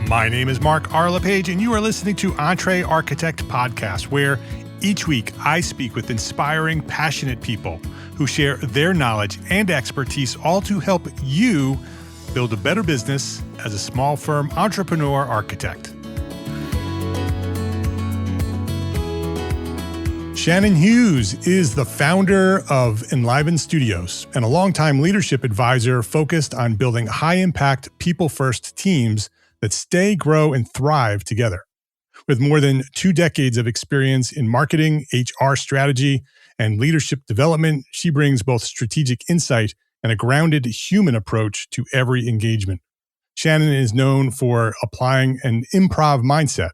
My name is Mark R. LePage, and you are listening to EntreArchitect Podcast, where each week I speak with inspiring, passionate people who share their knowledge and expertise, all to help you build a better business as a small firm entrepreneur architect. Shannon Hughes is the founder of Enliven Studios and a longtime leadership advisor focused on building high-impact, people-first teams that stay, grow, and thrive together. With more than 2 decades of experience in marketing, HR strategy, and leadership development, she brings both strategic insight and a grounded human approach to every engagement. Shannon is known for applying an improv mindset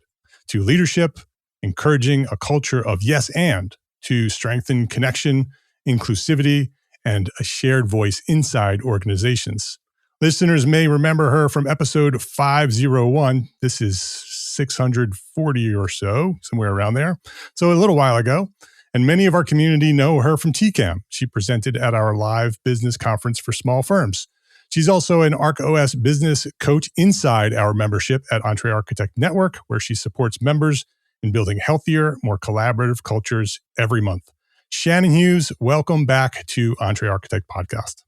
to leadership, encouraging a culture of yes and to strengthen connection, inclusivity, and a shared voice inside organizations. Listeners may remember her from episode 501. This is 640 or so, somewhere around there. So a little while ago. And many of our community know her from TCAM. She presented at our live business conference for small firms. She's also an ArcOS business coach inside our membership at EntreArchitect Network, where she supports members in building healthier, more collaborative cultures every month. Shannon Hughes, welcome back to EntreArchitect Podcast.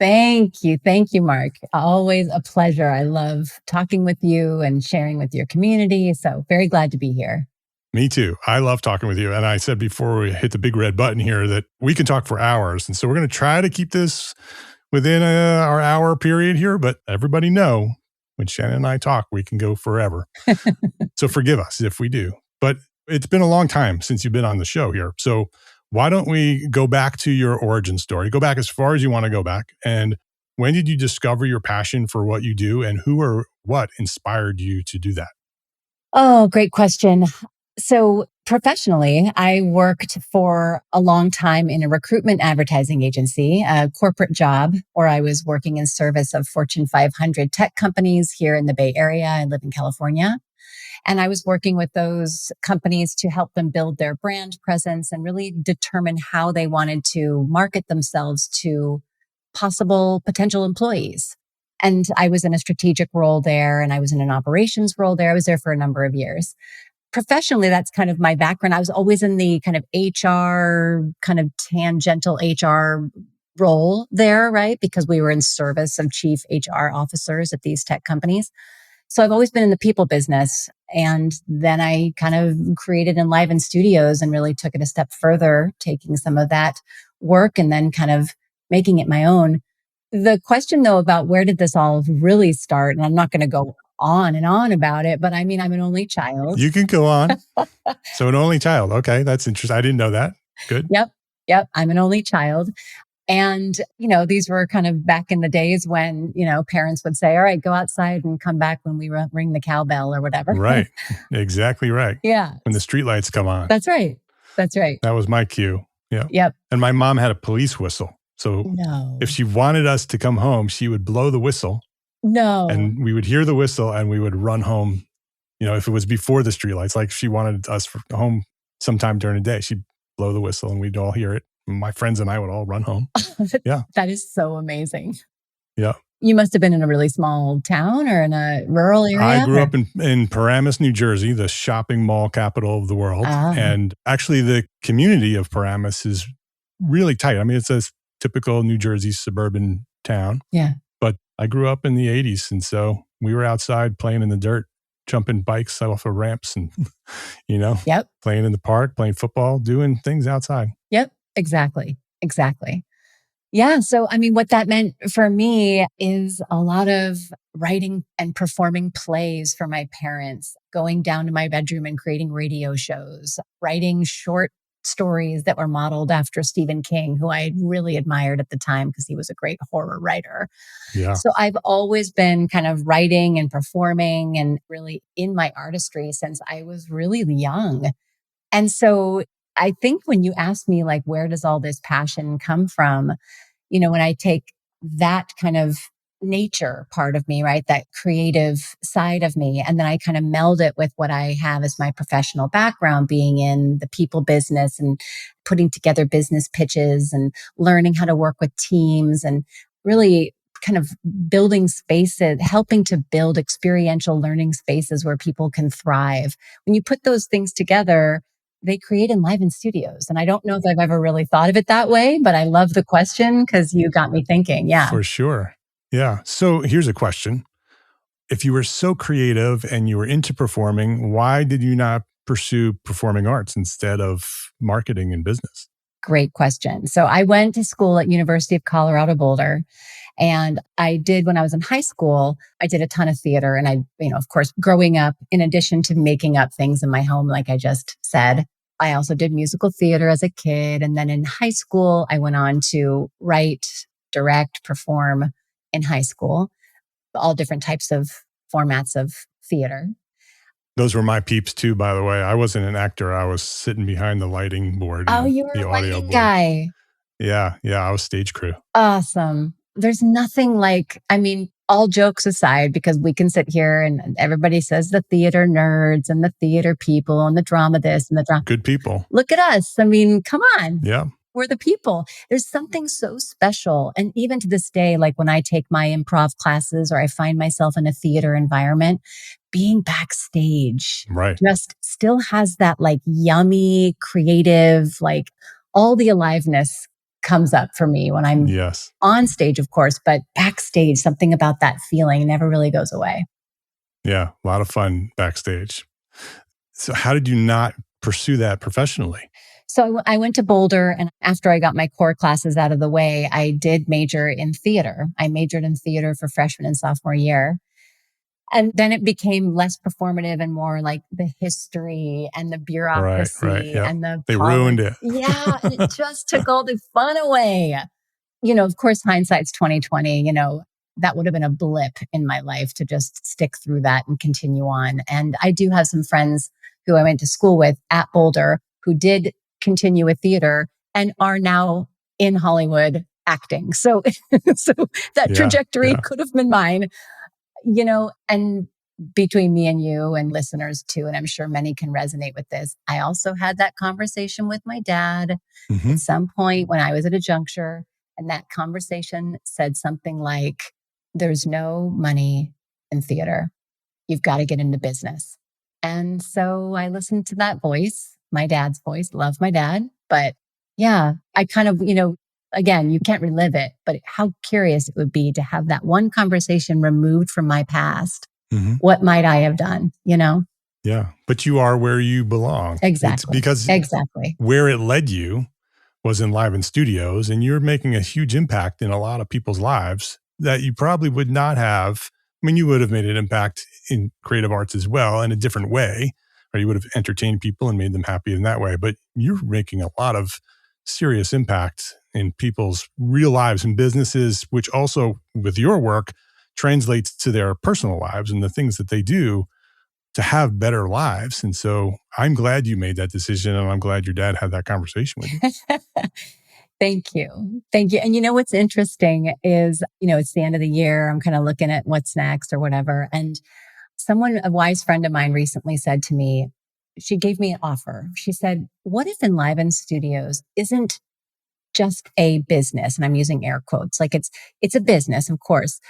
Thank you. Thank you, Mark. Always a pleasure. I love talking with you and sharing with your community. So very glad to be here. Me too. I love talking with you. And I said before we hit the big red button here that we can talk for hours. And so we're going to try to keep this within our hour period here. But everybody know when Shannon and I talk, we can go forever. So forgive us if we do. But it's been a long time since you've been on the show here. So why don't we go back to your origin story? Go back as far as you want to go back. And when did you discover your passion for what you do, and who or what inspired you to do that? Oh, great question. So professionally, I worked for a long time in a recruitment advertising agency, a corporate job where I was working in service of Fortune 500 tech companies here in the Bay Area. I live in California. And I was working with those companies to help them build their brand presence and really determine how they wanted to market themselves to potential employees. And I was in a strategic role there, and I was in an operations role there. I was there for a number of years. Professionally, that's kind of my background. I was always in the kind of HR, kind of tangential HR role there, right? Because we were in service of chief HR officers at these tech companies. So I've always been in the people business. And then I kind of created Enliven Studios and really took it a step further, taking some of that work and then kind of making it my own. The question though about where did this all really start, and I'm not going to go on and on about it, but I mean, I'm an only child. You can go on. So an only child. Okay, that's interesting. I didn't know that. Good. Yep. I'm an only child. And, these were kind of back in the days when, parents would say, all right, go outside and come back when we ring the cowbell or whatever. Right. Exactly right. Yeah. When the streetlights come on. That's right. That was my cue. Yeah. Yep. And my mom had a police whistle. So if she wanted us to come home, she would blow the whistle. No. And we would hear the whistle and we would run home. If it was before the streetlights, like she wanted us home sometime during the day, she'd blow the whistle and we'd all hear it. My friends and I would all run home. Yeah. That is so amazing. Yeah. You must have been in a really small town or in a rural area? I grew up in Paramus, New Jersey, the shopping mall capital of the world. And actually the community of Paramus is really tight. I mean, it's a typical New Jersey suburban town. Yeah. But I grew up in the 80s. And so we were outside playing in the dirt, jumping bikes off of ramps and, Yep. Playing in the park, playing football, doing things outside. Yep. Exactly. Yeah. So, I mean, what that meant for me is a lot of writing and performing plays for my parents, going down to my bedroom and creating radio shows, writing short stories that were modeled after Stephen King, who I really admired at the time because he was a great horror writer. Yeah. So I've always been kind of writing and performing and really in my artistry since I was really young. And so I think when you ask me, like, where does all this passion come from? When I take that kind of nature part of me, right, that creative side of me, and then I kind of meld it with what I have as my professional background, being in the people business and putting together business pitches and learning how to work with teams and really kind of building spaces, helping to build experiential learning spaces where people can thrive. When you put those things together, they create Enliven Studios. And I don't know if I've ever really thought of it that way, but I love the question because you got me thinking. Yeah. For sure. Yeah. So here's a question. If you were so creative and you were into performing, why did you not pursue performing arts instead of marketing and business? Great question. So I went to school at University of Colorado Boulder. And when I was in high school, I did a ton of theater. And of course, growing up, in addition to making up things in my home, like I just said, I also did musical theater as a kid. And then in high school, I went on to write, direct, perform in high school, all different types of formats of theater. Those were my peeps too, by the way. I wasn't an actor. I was sitting behind the lighting board. Oh, you were the a audio lighting board. guy. Yeah. I was stage crew. Awesome. There's nothing like, all jokes aside, because we can sit here and everybody says the theater nerds and the theater people and the drama this and the drama. Good people. Look at us. Come on. Yeah. We're the people. There's something so special. And even to this day, like when I take my improv classes or I find myself in a theater environment, being backstage just still has that like yummy, creative, like all the aliveness comes up for me when I'm on stage, of course, but backstage, something about that feeling never really goes away. Yeah, a lot of fun backstage. So how did you not pursue that professionally? So I went to Boulder, and after I got my core classes out of the way, I did major in theater. I majored in theater for freshman and sophomore year. And then it became less performative and more like the history and the bureaucracy and the they ruined it. Yeah, and it just took all the fun away. Of course, hindsight's 2020. That would have been a blip in my life to just stick through that and continue on. And I do have some friends who I went to school with at Boulder who did continue with theater and are now in Hollywood acting. So that trajectory could have been mine. And between me and you and listeners too, and I'm sure many can resonate with this, I also had that conversation with my dad at some point when I was at a juncture. And that conversation said something like, there's no money in theater. You've got to get into business. And so I listened to that voice, my dad's voice, love my dad. But yeah, I kind of, again, you can't relive it, but how curious it would be to have that one conversation removed from my past. What might I have done, Yeah, but you are where you belong. Exactly. It's because where it led you was Enliven Studios, and you're making a huge impact in a lot of people's lives that you probably would not have. You would have made an impact in creative arts as well in a different way, or you would have entertained people and made them happy in that way. But you're making a lot of serious impact in people's real lives and businesses, which also with your work translates to their personal lives and the things that they do to have better lives. And so I'm glad you made that decision, and I'm glad your dad had that conversation with you. Thank you. Thank you. And what's interesting is, it's the end of the year. I'm kind of looking at what's next or whatever. And a wise friend of mine recently said to me, she gave me an offer. She said, what if Enliven Studios isn't just a business? And I'm using air quotes, like it's a business, of course.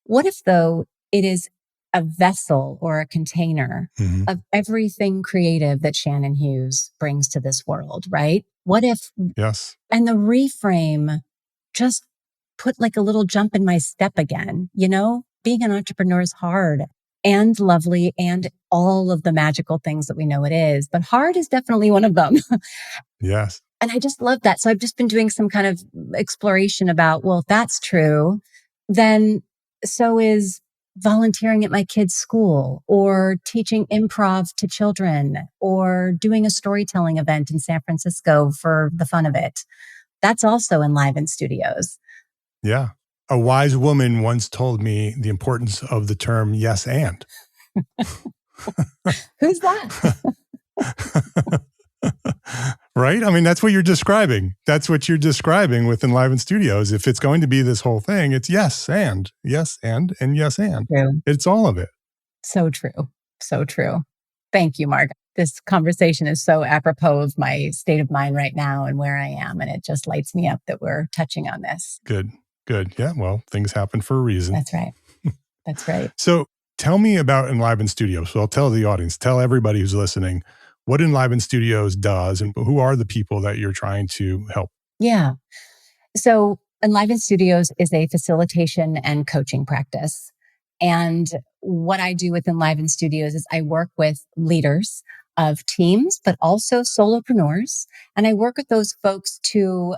What if though it is a vessel or a container of everything creative that Shannon Hughes brings to this world, right? What if, and the reframe just put like a little jump in my step again, being an entrepreneur is hard and lovely and all of the magical things that we know it is, but hard is definitely one of them. Yes. And I just love that. So I've just been doing some kind of exploration about, well, if that's true, then so is volunteering at my kids' school or teaching improv to children or doing a storytelling event in San Francisco for the fun of it. That's also Enliven Studios. Yeah. A wise woman once told me the importance of the term yes and. Who's that? Right? That's what you're describing. That's what you're describing with Enliven Studios. If it's going to be this whole thing, it's yes and, and yes and. True. It's all of it. So true. So true. Thank you, Mark. This conversation is so apropos of my state of mind right now and where I am. And it just lights me up that we're touching on this. Good. Good. Yeah. Well, things happen for a reason. That's right. That's right. So tell me about Enliven Studios. So I'll tell the audience, tell everybody who's listening what Enliven Studios does and who are the people that you're trying to help. Yeah. So Enliven Studios is a facilitation and coaching practice. And what I do with Enliven Studios is I work with leaders of teams, but also solopreneurs. And I work with those folks to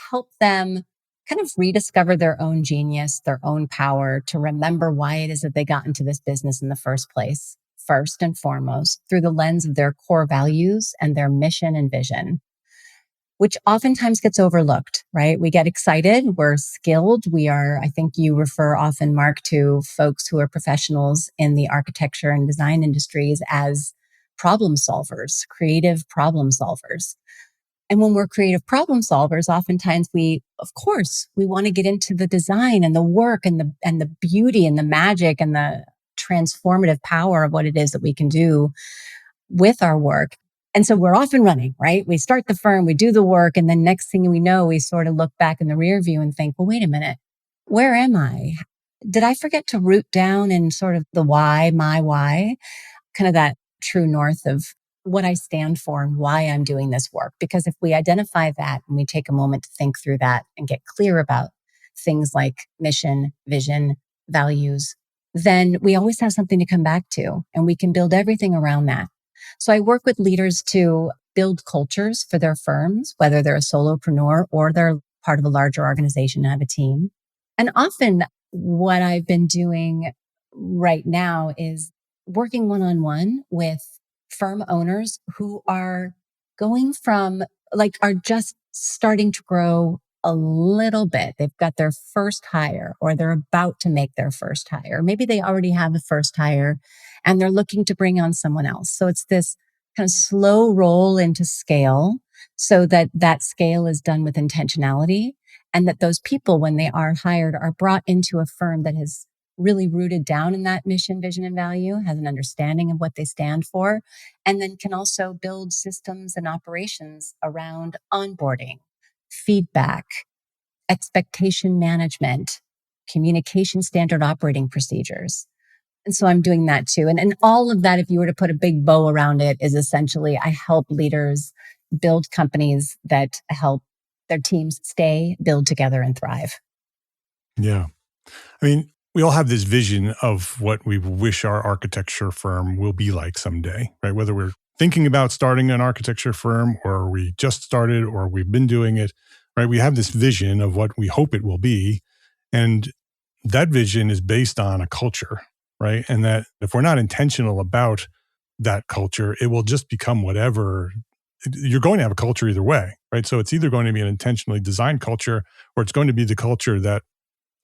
help them kind of rediscover their own genius, their own power, to remember why it is that they got into this business in the first place, first and foremost, through the lens of their core values and their mission and vision, which oftentimes gets overlooked, right? We get excited. We're skilled. I think you refer often, Mark, to folks who are professionals in the architecture and design industries as problem solvers, creative problem solvers. And when we're creative problem solvers, oftentimes of course, we want to get into the design and the work and the beauty and the magic and the transformative power of what it is that we can do with our work. And so we're off and running, right? We start the firm, we do the work, and then next thing we know, we sort of look back in the rear view and think, well, wait a minute, where am I? Did I forget to root down in sort of the why, my why, kind of that true north of what I stand for and why I'm doing this work? Because if we identify that and we take a moment to think through that and get clear about things like mission, vision, values, then we always have something to come back to and we can build everything around that. So I work with leaders to build cultures for their firms, whether they're a solopreneur or they're part of a larger organization and have a team. And often what I've been doing right now is working one-on-one with firm owners who are are just starting to grow a little bit. They've got their first hire or they're about to make their first hire. Maybe they already have a first hire and they're looking to bring on someone else. So it's this kind of slow roll into scale so that that scale is done with intentionality and that those people, when they are hired, are brought into a firm that has really rooted down in that mission, vision, and value, has an understanding of what they stand for, and then can also build systems and operations around onboarding, feedback, expectation management, communication standard operating procedures. And so I'm doing that too. And all of that, if you were to put a big bow around it, is essentially I help leaders build companies that help their teams stay, build together, and thrive. Yeah. I mean, we all have this vision of what we wish our architecture firm will be like someday, right? Whether we're thinking about starting an architecture firm or we just started or we've been doing it, right? We have this vision of what we hope it will be. And that vision is based on a culture, right? And that if we're not intentional about that culture, it will just become whatever. You're going to have a culture either way, right? So it's either going to be an intentionally designed culture or it's going to be the culture that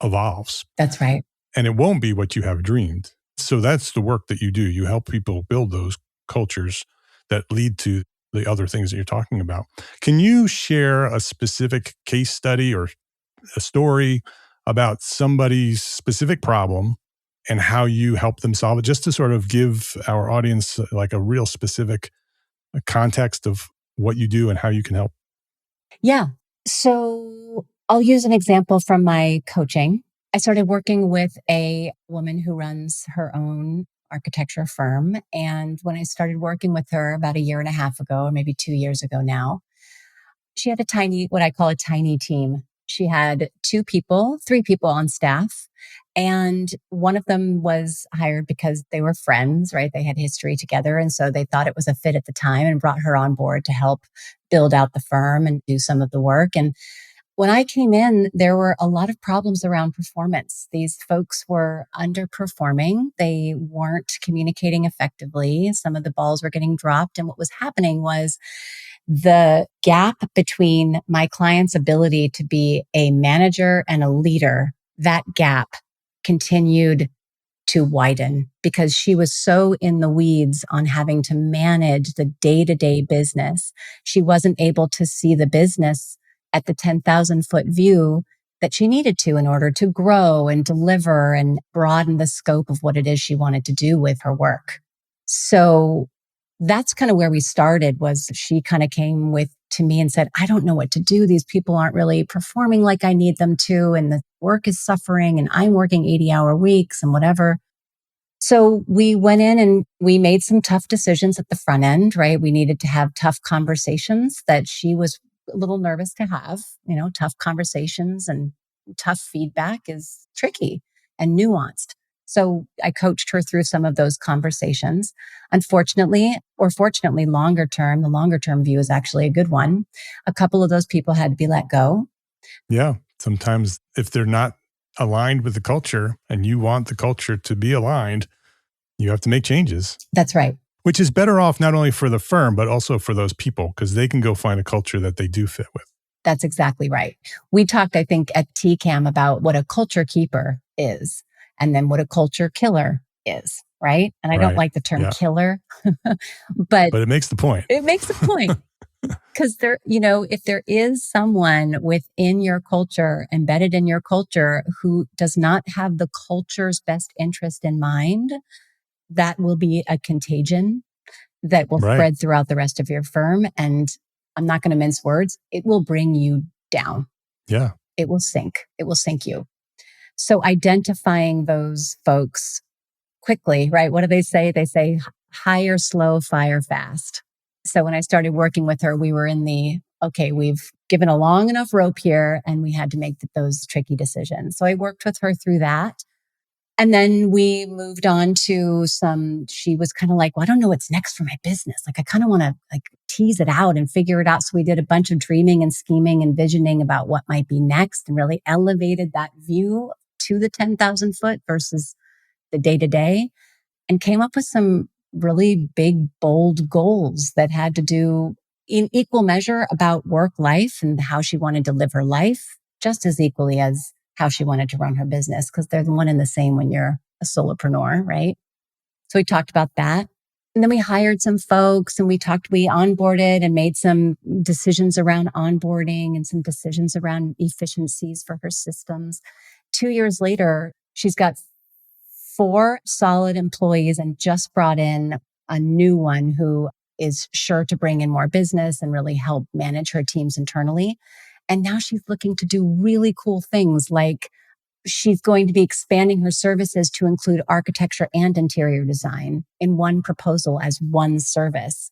evolves. That's right. And it won't be what you have dreamed. So that's the work that you do. You help people build those cultures that lead to the other things that you're talking about. Can you share a specific case study or a story about somebody's specific problem and how you help them solve it, just to sort of give our audience like a real specific context of what you do and how you can help? Yeah. So I'll use an example from my coaching. I started working with a woman who runs her own architecture firm. And when I started working with her about a year and a half ago, or maybe 2 years ago now, she had what I call a tiny team. She had 3 people on staff. And one of them was hired because they were friends, right? They had history together. And so they thought it was a fit at the time and brought her on board to help build out the firm and do some of the work. And when I came in, there were a lot of problems around performance. These folks were underperforming. They weren't communicating effectively. Some of the balls were getting dropped. And what was happening was the gap between my client's ability to be a manager and a leader, that gap continued to widen because she was so in the weeds on having to manage the day-to-day business. She wasn't able to see the business at the 10,000 foot view that she needed to in order to grow and deliver and broaden the scope of what it is she wanted to do with her work. So that's kind of where we started. Was she kind of came to me and said, I don't know what to do. These people aren't really performing like I need them to. And the work is suffering and I'm working 80-hour weeks and whatever. So we went in and we made some tough decisions at the front end, right? We needed to have tough conversations that she was a little nervous to have. Tough conversations and tough feedback is tricky and nuanced. So I coached her through some of those conversations. Unfortunately, or fortunately, the longer term view is actually a good one. A couple of those people had to be let go. Yeah. Sometimes if they're not aligned with the culture and you want the culture to be aligned, you have to make changes. That's right. Which is better off not only for the firm, but also for those people, because they can go find a culture that they do fit with. That's exactly right. We talked, I think, at TCAM about what a culture keeper is and then what a culture killer is, right? And I don't like the term killer, but it makes the point. It makes the point. Because if there is someone within your culture, embedded in your culture, who does not have the culture's best interest in mind, that will be a contagion that will spread throughout the rest of your firm. And I'm not going to mince words. It will bring you down. Yeah. It will sink. It will sink you. So identifying those folks quickly, right? What do they say? They say hire slow, fire fast. So when I started working with her, we were in we've given a long enough rope here and we had to make those tricky decisions. So I worked with her through that. And then we moved on to she was kind of like, well, I don't know what's next for my business. Like, I kind of want to tease it out and figure it out. So we did a bunch of dreaming and scheming and visioning about what might be next and really elevated that view to the 10,000 foot versus the day to day, and came up with some really big, bold goals that had to do in equal measure about work life and how she wanted to live her life, just as equally as how she wanted to run her business, because they're the one and the same when you're a solopreneur, right? So we talked about that. And then we hired some folks and we onboarded and made some decisions around onboarding and some decisions around efficiencies for her systems. 2 years later, she's got 4 solid employees and just brought in a new one who is sure to bring in more business and really help manage her teams internally. And now she's looking to do really cool things, like she's going to be expanding her services to include architecture and interior design in one proposal as one service,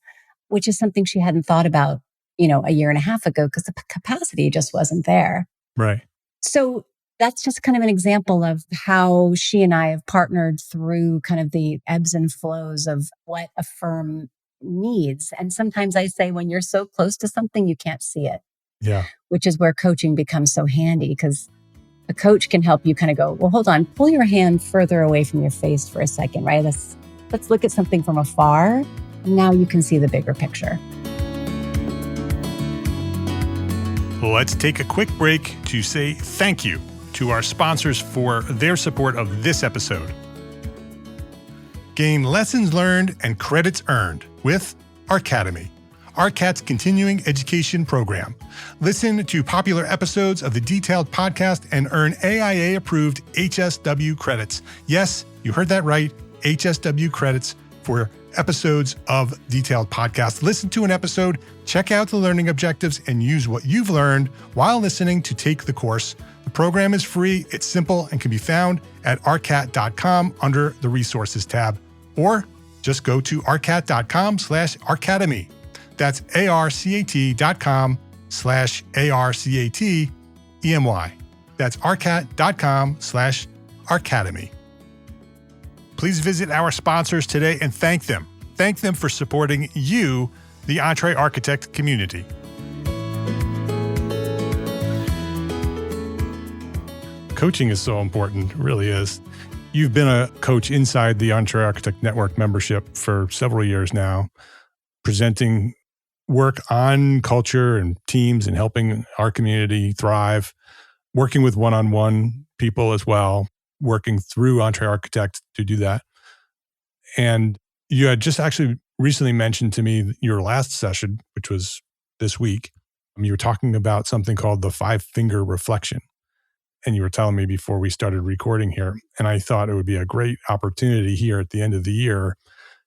which is something she hadn't thought about, a year and a half ago, because the capacity just wasn't there. Right. So that's just kind of an example of how she and I have partnered through kind of the ebbs and flows of what a firm needs. And sometimes I say, when you're so close to something, you can't see it. Yeah. Which is where coaching becomes so handy, because a coach can help you kind of go, well, hold on, pull your hand further away from your face for a second, right? Let's look at something from afar. And now you can see the bigger picture. Let's take a quick break to say thank you to our sponsors for their support of this episode. Gain lessons learned and credits earned with Arcademy, ARCAT's continuing education program. Listen to popular episodes of the Detailed Podcast and earn AIA-approved HSW credits. Yes, you heard that right, HSW credits for episodes of Detailed Podcast. Listen to an episode, check out the learning objectives, and use what you've learned while listening to take the course. The program is free, it's simple, and can be found at arcat.com under the Resources tab. Or just go to arcat.com/arcademy. That's arcat.com/ARCATEMY. That's arcat.com/arcademy. Please visit our sponsors today and thank them. Thank them for supporting you, the EntreArchitect community. Coaching is so important, it really is. You've been a coach inside the EntreArchitect Network membership for several years now, presenting work on culture and teams and helping our community thrive, working with one-on-one people as well, working through EntreArchitect to do that. And you had just actually recently mentioned to me your last session, which was this week. You were talking about something called the 5-finger reflection. And you were telling me before we started recording here. And I thought it would be a great opportunity here at the end of the year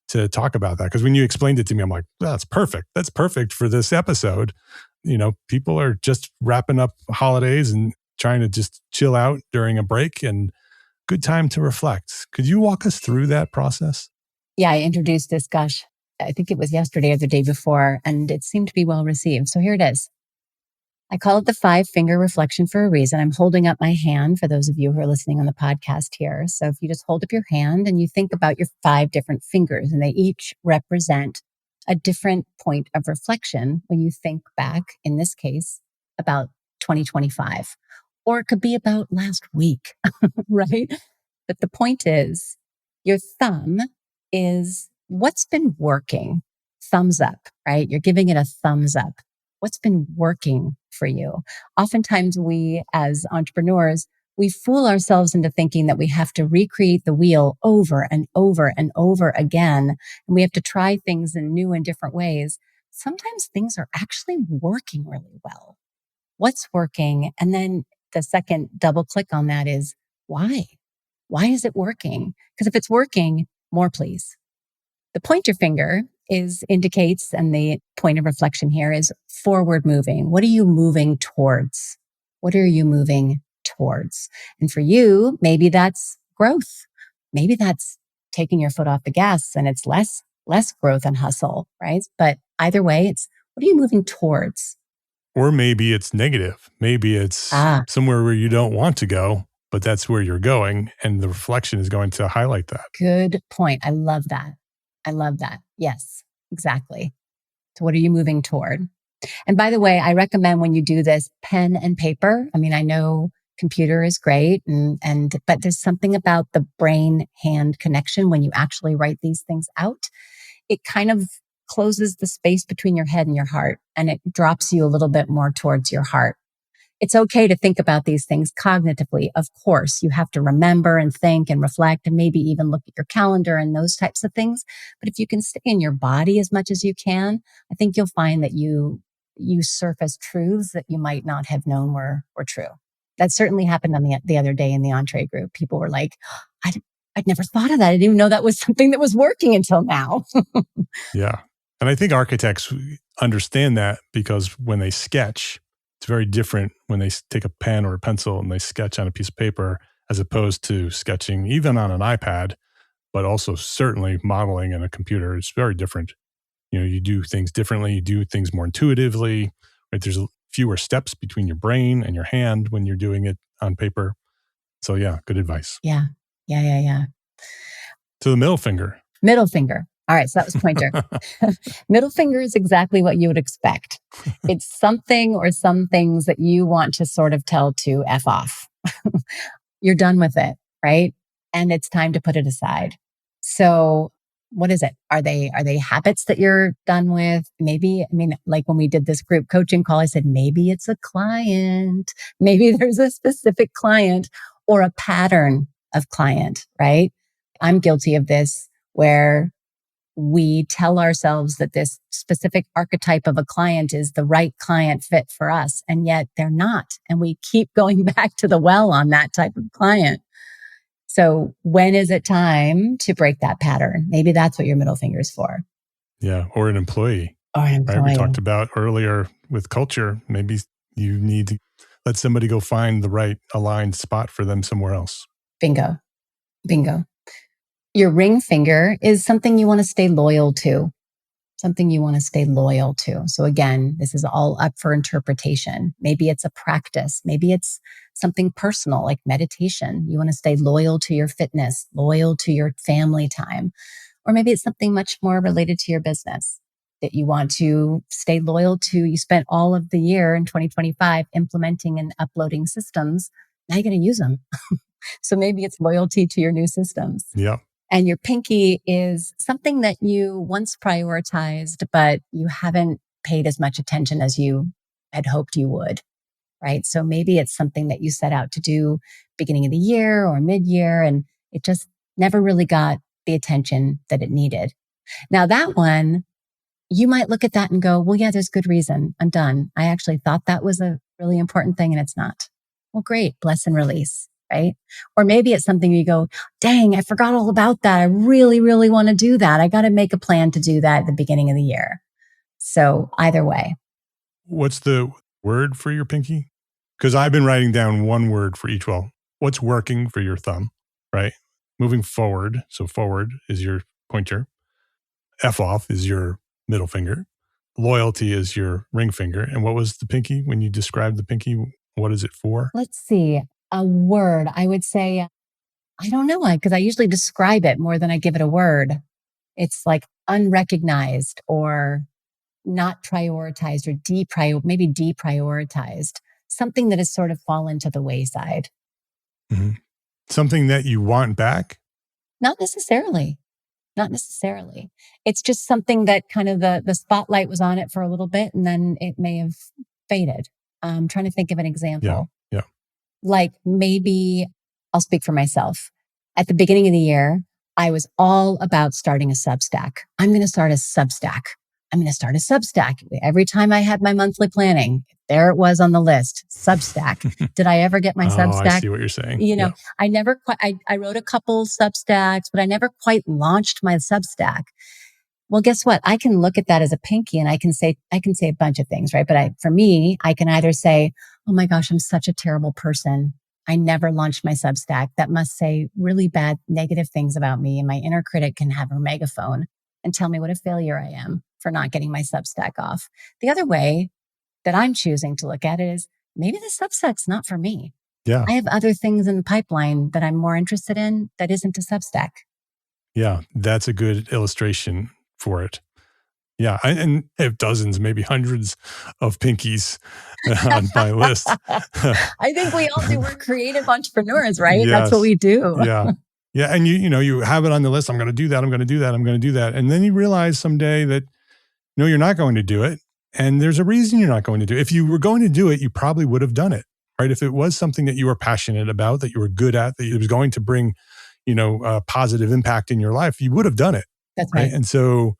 to talk about that. Because when you explained it to me, I'm like, well, that's perfect. That's perfect for this episode. People are just wrapping up holidays and trying to just chill out during a break and good time to reflect. Could you walk us through that process? Yeah, I introduced this, gosh, I think it was yesterday or the day before, and it seemed to be well received. So here it is. I call it the 5-finger reflection for a reason. I'm holding up my hand for those of you who are listening on the podcast here. So if you just hold up your hand and you think about your 5 different fingers, and they each represent a different point of reflection when you think back, in this case, about 2025, or it could be about last week, right? But the point is, your thumb is what's been working. Thumbs up, right? You're giving it a thumbs up. What's been working for you? Oftentimes we, as entrepreneurs, we fool ourselves into thinking that we have to recreate the wheel over and over and over again. And we have to try things in new and different ways. Sometimes things are actually working really well. What's working? And then the second double click on that is why? Why is it working? Because if it's working, more please. The pointer finger indicates, and the point of reflection here is forward moving. What are you moving towards? What are you moving towards? And for you, maybe that's growth. Maybe that's taking your foot off the gas and it's less growth and hustle, right? But either way, it's what are you moving towards? Or maybe it's negative. Maybe it's somewhere where you don't want to go, but that's where you're going. And the reflection is going to highlight that. Good point. I love that. Yes, exactly. So what are you moving toward? And by the way, I recommend when you do this, pen and paper. I mean, I know computer is great, but there's something about the brain-hand connection when you actually write these things out. It kind of closes the space between your head and your heart, and it drops you a little bit more towards your heart. It's okay to think about these things cognitively. Of course, you have to remember and think and reflect and maybe even look at your calendar and those types of things. But if you can stay in your body as much as you can, I think you'll find that you surface truths that you might not have known were true. That certainly happened on the other day in the Entre group. People were like, I'd never thought of that. I didn't even know that was something that was working until now. Yeah. And I think architects understand that because when they sketch, it's very different when they take a pen or a pencil and they sketch on a piece of paper as opposed to sketching even on an iPad, but also certainly modeling in a computer. It's very different. You do things differently. You do things more intuitively. Right? There's fewer steps between your brain and your hand when you're doing it on paper. So yeah, good advice. Yeah. To the middle finger. Middle finger. All right, so that was pointer. Middle finger is exactly what you would expect. It's something or some things that you want to sort of tell to F off. You're done with it, right? And it's time to put it aside. So what is it? Are they habits that you're done with? Maybe, like when we did this group coaching call, I said, maybe it's a client. Maybe there's a specific client or a pattern of client, right? I'm guilty of this where we tell ourselves that this specific archetype of a client is the right client fit for us, and yet they're not. And we keep going back to the well on that type of client. So when is it time to break that pattern? Maybe that's what your middle finger is for. Yeah, or an employee. Right? We talked about earlier with culture, maybe you need to let somebody go find the right aligned spot for them somewhere else. Bingo. Your ring finger is something you want to stay loyal to. So again, this is all up for interpretation. Maybe it's a practice. Maybe it's something personal like meditation. You want to stay loyal to your fitness, loyal to your family time. Or maybe it's something much more related to your business that you want to stay loyal to. You spent all of the year in 2025 implementing and uploading systems. Now you got to use them. So maybe it's loyalty to your new systems. Yeah. And your pinky is something that you once prioritized, but you haven't paid as much attention as you had hoped you would, right? So maybe it's something that you set out to do beginning of the year or mid-year, and it just never really got the attention that it needed. Now that one, you might look at that and go, well, yeah, there's good reason. I'm done. I actually thought that was a really important thing and it's not. Well, great. Bless and release. Right? Or maybe it's something you go, dang, I forgot all about that. I really, really want to do that. I got to make a plan to do that at the beginning of the year. So either way. What's the word for your pinky? Because I've been writing down one word for each. Well, what's working for your thumb, right? Moving forward. So forward is your pointer. F off is your middle finger. Loyalty is your ring finger. And what was the pinky when you described the pinky? What is it for? Let's see. A word. I would say, I don't know, because I usually describe it more than I give it a word. It's like unrecognized or not prioritized or maybe deprioritized. Something that has sort of fallen to the wayside. Mm-hmm. Something that you want back? Not necessarily. Not necessarily. It's just something that kind of the spotlight was on it for a little bit and then it may have faded. I'm trying to think of an example. Yeah. Like maybe I'll speak for myself. At the beginning of the year, I was all about starting a Substack. I'm going to start a Substack. Every time I had my monthly planning, there it was on the list, Substack. Did I ever get my Substack? I see what you're saying. I never quite, I wrote a couple Substacks, but I never quite launched my Substack. Well, guess what? I can look at that as a pinky and I can say a bunch of things, right? But for me, I can either say, oh my gosh, I'm such a terrible person. I never launched my Substack. That must say really bad, negative things about me. And my inner critic can have her megaphone and tell me what a failure I am for not getting my Substack off. The other way that I'm choosing to look at it is maybe the Substack's not for me. Yeah. I have other things in the pipeline that I'm more interested in that isn't a Substack. Yeah, that's a good illustration for it. Yeah, and I have dozens, maybe hundreds of pinkies on my list. I think we all do. We're creative entrepreneurs, right? Yes. That's what we do. Yeah. Yeah. And you have it on the list. I'm going to do that. I'm going to do that. I'm going to do that. And then you realize someday that, no, you're not going to do it. And there's a reason you're not going to do it. If you were going to do it, you probably would have done it, right? If it was something that you were passionate about, that you were good at, that it was going to bring, a positive impact in your life, you would have done it. That's right. And so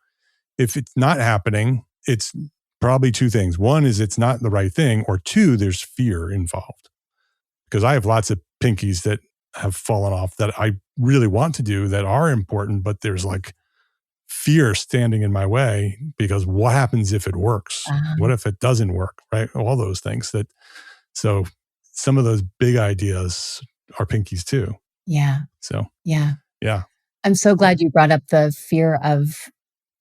if it's not happening, it's probably two things. One is it's not the right thing, or two, there's fear involved. Because I have lots of pinkies that have fallen off that I really want to do that are important, but there's like fear standing in my way because what happens if it works? What if it doesn't work? Right? All those things so some of those big ideas are pinkies too. Yeah. So, yeah. Yeah. I'm so glad you brought up the fear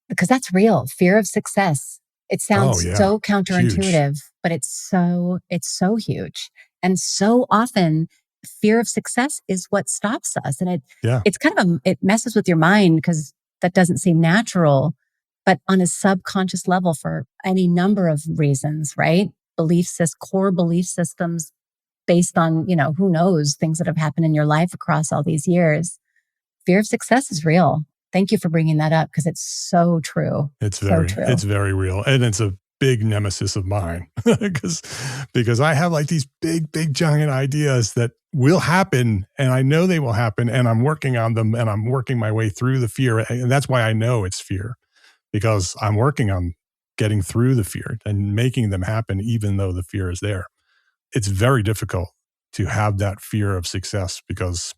because that's real. Fear of success. It sounds so counterintuitive, huge. But it's so huge. And so often fear of success is what stops us. And it's kind of it messes with your mind because that doesn't seem natural, but on a subconscious level for any number of reasons, right? Core belief systems based on, who knows, things that have happened in your life across all these years. Fear of success is real. Thank you for bringing that up because it's so true. It's very real. And it's a big nemesis of mine because I have like these big giant ideas that will happen and I know they will happen and I'm working on them and I'm working my way through the fear. And that's why I know it's fear, because I'm working on getting through the fear and making them happen even though the fear is there. It's very difficult to have that fear of success because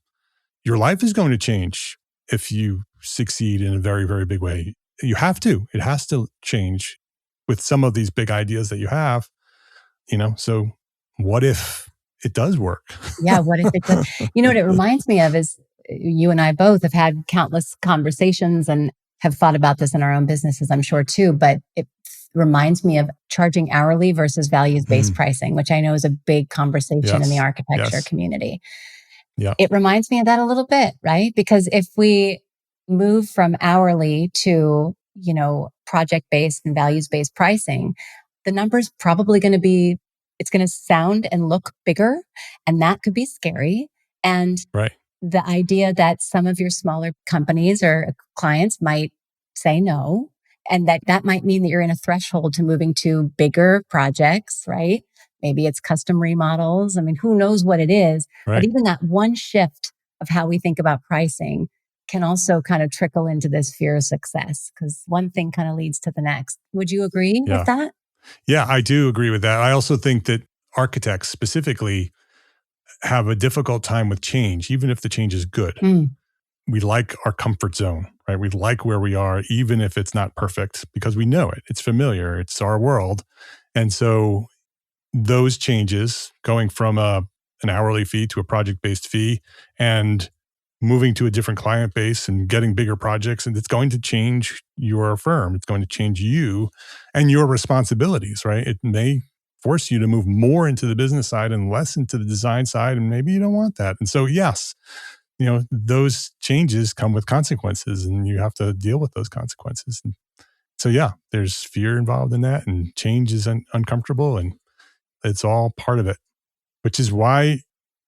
your life is going to change if you succeed in a very, very big way. You have to. It has to change with some of these big ideas that you have, so what if it does work? Yeah, what if it does? What it reminds me of is you and I both have had countless conversations and have thought about this in our own businesses, I'm sure too, but it reminds me of charging hourly versus values-based pricing, which I know is a big conversation in the architecture community. Yeah. It reminds me of that a little bit, right? Because if we move from hourly to, project-based and values-based pricing, the number's probably going to be, it's going to sound and look bigger, and that could be scary. And the idea that some of your smaller companies or clients might say no, and that might mean that you're in a threshold to moving to bigger projects, right? Maybe it's custom remodels. I mean, who knows what it is? Right. But even that one shift of how we think about pricing can also kind of trickle into this fear of success because one thing kind of leads to the next. Would you agree with that? Yeah, I do agree with that. I also think that architects specifically have a difficult time with change, even if the change is good. We like our comfort zone, right? We like where we are, even if it's not perfect, because we know it. It's familiar. It's our world. And so those changes, going from an hourly fee to a project-based fee and moving to a different client base and getting bigger projects, and it's going to change your firm. It's going to change you and your responsibilities, right? It may force you to move more into the business side and less into the design side, and maybe you don't want that. And so, yes, those changes come with consequences, and you have to deal with those consequences. And so, yeah, there's fear involved in that, and change is uncomfortable, and it's all part of it, which is why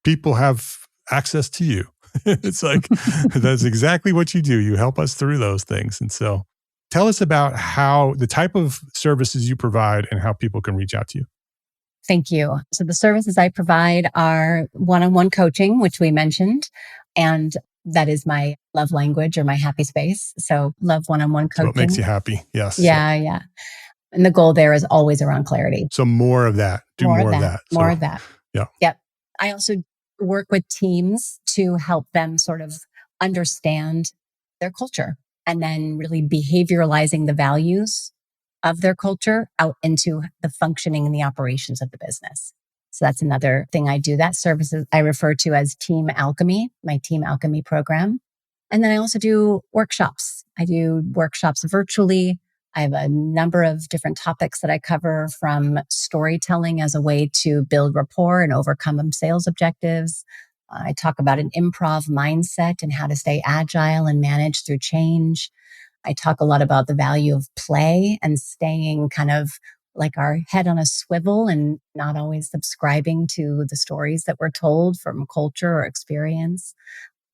people have access to you. It's like, that's exactly what you do. You help us through those things. And so tell us about how the type of services you provide and how people can reach out to you. Thank you. So the services I provide are one-on-one coaching, which we mentioned, and that is my love language or my happy space. So love one-on-one coaching. So what makes you happy? Yes. Yeah. And the goal there is always around clarity. So more of that. Do more of that. More of that. Yeah. Yep. I also work with teams to help them sort of understand their culture and then really behavioralizing the values of their culture out into the functioning and the operations of the business. So that's another thing I do. That service I refer to as Team Alchemy, my Team Alchemy program. And then I also do workshops. I do workshops virtually. I have a number of different topics that I cover, from storytelling as a way to build rapport and overcome sales objectives. I talk about an improv mindset and how to stay agile and manage through change. I talk a lot about the value of play and staying kind of like our head on a swivel and not always subscribing to the stories that we're told from culture or experience.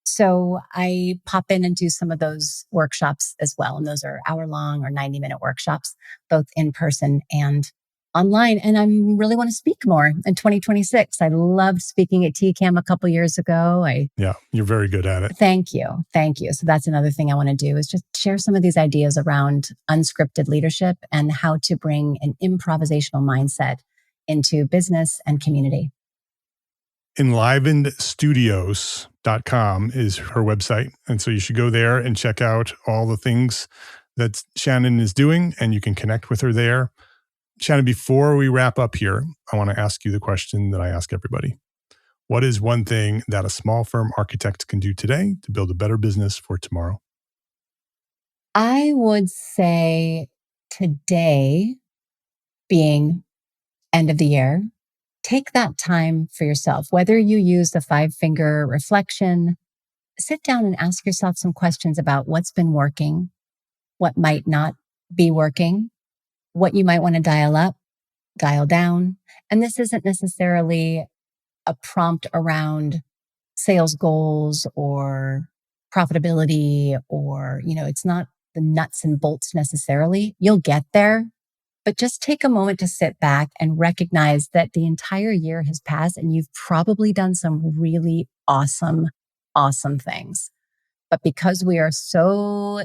So I pop in and do some of those workshops as well. And those are hour-long or 90-minute workshops, both in person and online. And I really want to speak more in 2026. I loved speaking at TCAM a couple years ago. Yeah, you're very good at it. Thank you. So that's another thing I want to do, is just share some of these ideas around unscripted leadership and how to bring an improvisational mindset into business and community. EnlivenedStudios.com is her website. And so you should go there and check out all the things that Shannon is doing, and you can connect with her there. Shannon, before we wrap up here, I want to ask you the question that I ask everybody. What is one thing that a small firm architect can do today to build a better business for tomorrow? I would say today, being end of the year, take that time for yourself. Whether you use the 5-finger reflection, sit down and ask yourself some questions about what's been working, what might not be working, what you might want to dial up, dial down. And this isn't necessarily a prompt around sales goals or profitability, or, it's not the nuts and bolts necessarily. You'll get there. But just take a moment to sit back and recognize that the entire year has passed and you've probably done some really awesome things. But because we are so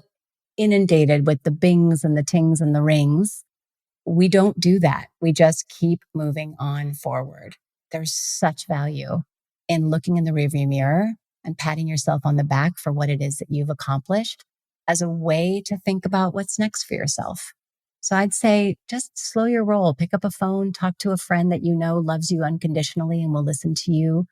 inundated with the bings and the tings and the rings, we don't do that. We just keep moving on forward. There's such value in looking in the rearview mirror and patting yourself on the back for what it is that you've accomplished as a way to think about what's next for yourself. So I'd say just slow your roll, pick up a phone, talk to a friend that you know loves you unconditionally and will listen to you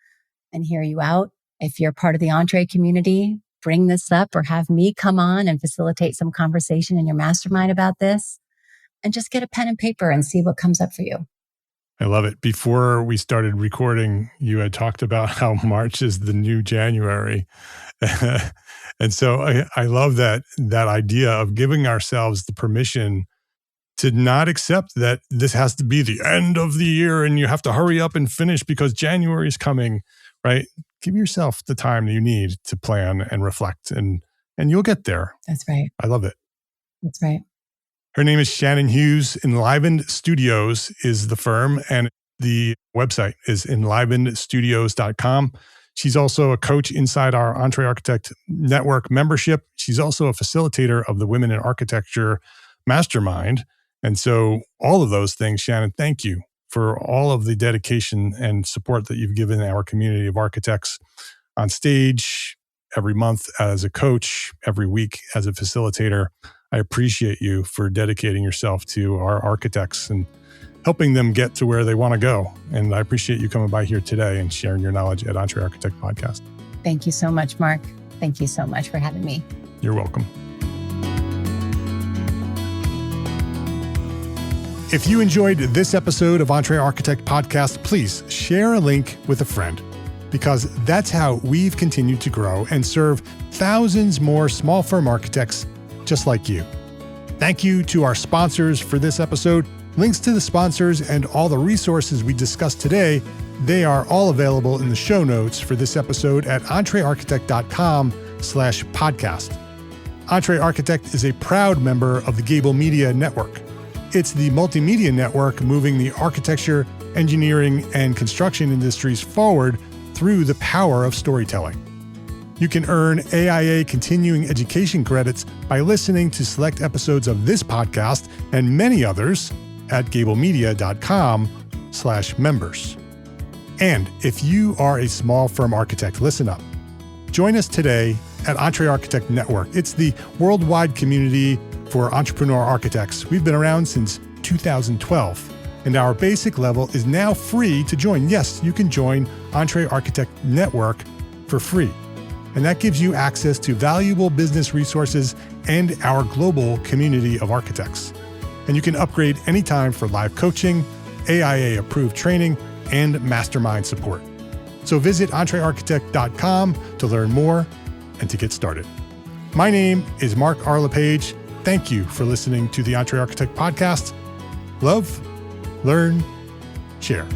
and hear you out. If you're part of the Entre community, bring this up or have me come on and facilitate some conversation in your mastermind about this, and just get a pen and paper and see what comes up for you. I love it. Before we started recording, you had talked about how March is the new January. And so I love that idea of giving ourselves the permission to not accept that this has to be the end of the year and you have to hurry up and finish because January is coming, right? Give yourself the time that you need to plan and reflect, and you'll get there. That's right. I love it. That's right. Her name is Shannon Hughes. Enlivened Studios is the firm, and the website is enlivenedstudios.com. She's also a coach inside our EntreArchitect Network membership. She's also a facilitator of the Women in Architecture Mastermind. And so all of those things, Shannon, thank you for all of the dedication and support that you've given our community of architects on stage, every month as a coach, every week as a facilitator. I appreciate you for dedicating yourself to our architects and helping them get to where they want to go. And I appreciate you coming by here today and sharing your knowledge at EntreArchitect Podcast. Thank you so much, Mark. Thank you so much for having me. You're welcome. If you enjoyed this episode of EntreArchitect Podcast, please share a link with a friend, because that's how we've continued to grow and serve thousands more small firm architects just like you. Thank you to our sponsors for this episode. Links to the sponsors and all the resources we discussed today, they are all available in the show notes for this episode at entrearchitect.com/podcast. EntreArchitect is a proud member of the Gable Media Network. It's the multimedia network moving the architecture, engineering, and construction industries forward through the power of storytelling. You can earn AIA continuing education credits by listening to select episodes of this podcast and many others at gablemedia.com/members. And if you are a small firm architect, listen up. Join us today at EntreArchitect Network. It's the worldwide community for entrepreneur architects. We've been around since 2012, and our basic level is now free to join. Yes, you can join EntreArchitect Network for free. And that gives you access to valuable business resources and our global community of architects. And you can upgrade anytime for live coaching, AIA-approved training, and mastermind support. So visit EntreArchitect.com to learn more and to get started. My name is Mark R. LePage. Thank you for listening to the EntreArchitect Podcast. Love, learn, share.